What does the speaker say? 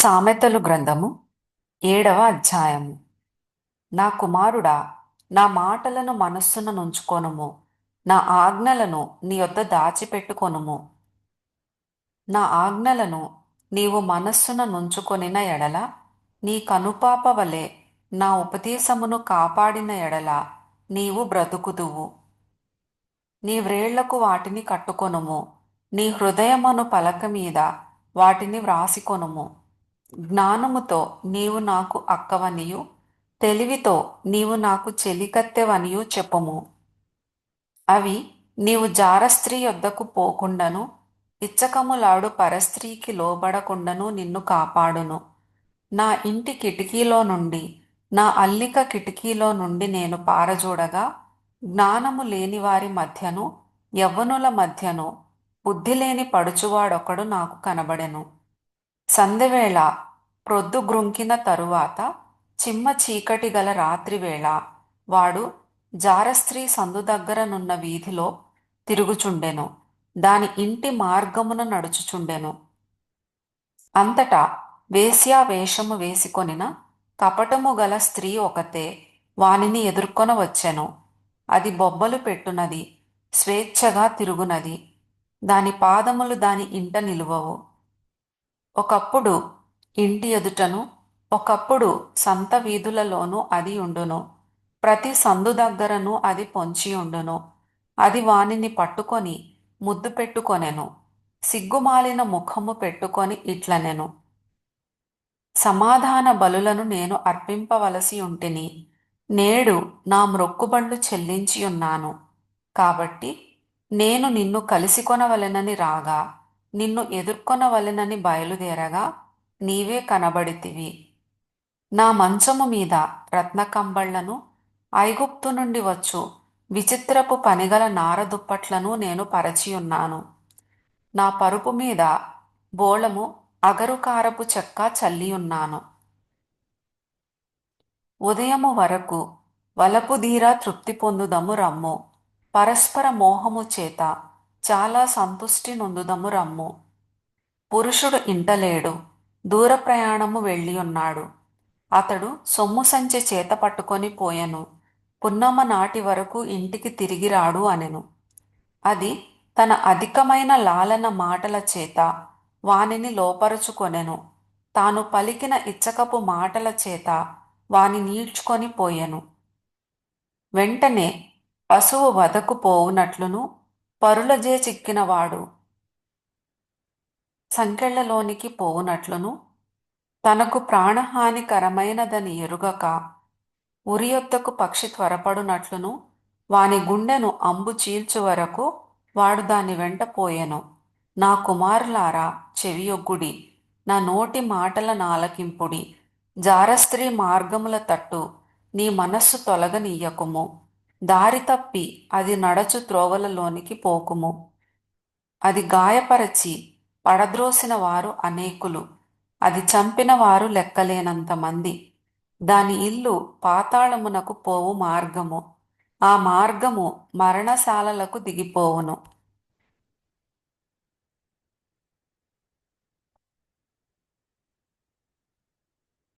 సామెతలు గ్రంథము 7వ అధ్యాయము. నా కుమారుడా, నా మాటలను మనస్సున నుంచుకొనుము, నా ఆజ్ఞలను నీ యొద్ద దాచిపెట్టుకొనుము. నా ఆజ్ఞలను నీవు మనస్సున నుంచుకొనిన ఎడల, నీ కనుపాప వలె నా ఉపదేశమును కాపాడిన ఎడల నీవు బ్రతుకుదువు. నీ వ్రేళ్లకు వాటిని కట్టుకొనుము, నీ హృదయమను పలక మీద వాటిని వ్రాసికొనుము. జ్ఞానముతో నీవు నాకు అక్కవనియు, తెలివితో నీవు నాకు చెలికత్తెవనియు చెప్పుము. అవి నీవు జారస్త్రీ యొద్దకు పోకుండాను, ఇచ్చకములాడు పరస్త్రీకి లోబడకుండాను నిన్ను కాపాడును. నా ఇంటి కిటికీలో నుండి, నా అల్లిక కిటికీలో నుండి నేను పారజూడగా, జ్ఞానము లేని వారి మధ్యను, యవ్వనుల మధ్యను బుద్ధిలేని పడుచువాడొకడు నాకు కనబడెను. సంధ్యవేళ ప్రొద్దు గ్రుంకిన తరువాత చిమ్మ చీకటి గల రాత్రివేళ వాడు జారస్త్రీ సందు దగ్గరనున్న వీధిలో తిరుగుచుండెను, దాని ఇంటి మార్గమున నడుచుచుండెను. అంతటా వేశ్యా వేషము వేసికొనిన కపటము గల స్త్రీ ఒకతే వానిని ఎదుర్కొన వచ్చెను. అది బొబ్బలు పెట్టునది, స్వేచ్ఛగా తిరుగునది, దాని పాదములు దాని ఇంట నిలువవు. ఒకప్పుడు ఇంటి ఎదుటను, ఒకప్పుడు సంత వీధులలోనూ అది ఉండును. ప్రతి సందు దగ్గరను అది పొంచి ఉండును. అది వానిని పట్టుకొని ముద్దు పెట్టుకొనెను, సిగ్గుమాలిన ముఖము పెట్టుకొని ఇట్లనెను: సమాధాన బలులను నేను అర్పింపవలసి ఉంటిని, నేడు నా మ్రొక్కుబళ్ళు చెల్లించి ఉన్నాను. కాబట్టి నేను నిన్ను కలిసికొనవలెనని రాగా, నిన్ను ఎదుర్కొనవలెనని బయలుదేరగా నీవే కనబడితివి. నా మంచము మీద రత్నకంబళ్లను, ఐగుప్తు నుండి వచ్చు విచిత్రపు పనిగల నారదుప్పట్లను నేను పరచియున్నాను. నా పరుపు మీద బోళము అగరుకారపు చెక్క చల్లియున్నాను. ఉదయము వరకు వలపుదీరా తృప్తి పొందుదము రమ్ము, పరస్పర మోహము చేత చాలా సంతుష్టి నొందుదము రమ్ము. పురుషుడు ఇంటలేడు, దూర ప్రయాణము వెళ్ళియున్నాడు. అతడు సొమ్ము సంచి చేత పట్టుకొని పోయెను, పున్నమ నాటి వరకు ఇంటికి తిరిగి రాడు అనెను. అది తన అధికమైన లాలన మాటల చేత వానిని లోపరుచుకొనెను, తాను పలికిన ఇచ్చకపు మాటల చేత వాని నీడ్చుకొని పోయెను. వెంటనే పశువు వధకు పోవునట్లును, పరులజే చిక్కినవాడు సంకెళ్లలోనికి పోవునట్లును, తనకు ప్రాణహానికరమైనదని ఎరుగక ఉరియొద్దకు పక్షి త్వరపడునట్లును, వాని గుండెను అంబు చీల్చు వరకు వాడు దాని వెంట పోయెను. నా కుమారులారా చెవియొగ్గుడి, నా నోటి మాటల నాలకింపుడి. జారస్త్రీ మార్గముల తట్టు నీ మనస్సు తొలగనీయకుము, దారి తప్పి అది నడచు త్రోవలలోనికి పోకుము. అది గాయపరచి పడద్రోసిన వారు అనేకులు, అది చంపిన వారు లెక్కలేనంత మంది. దాని ఇల్లు పాతాళమునకు పోవు మార్గము, ఆ మార్గము మరణశాలలకు దిగిపోవును.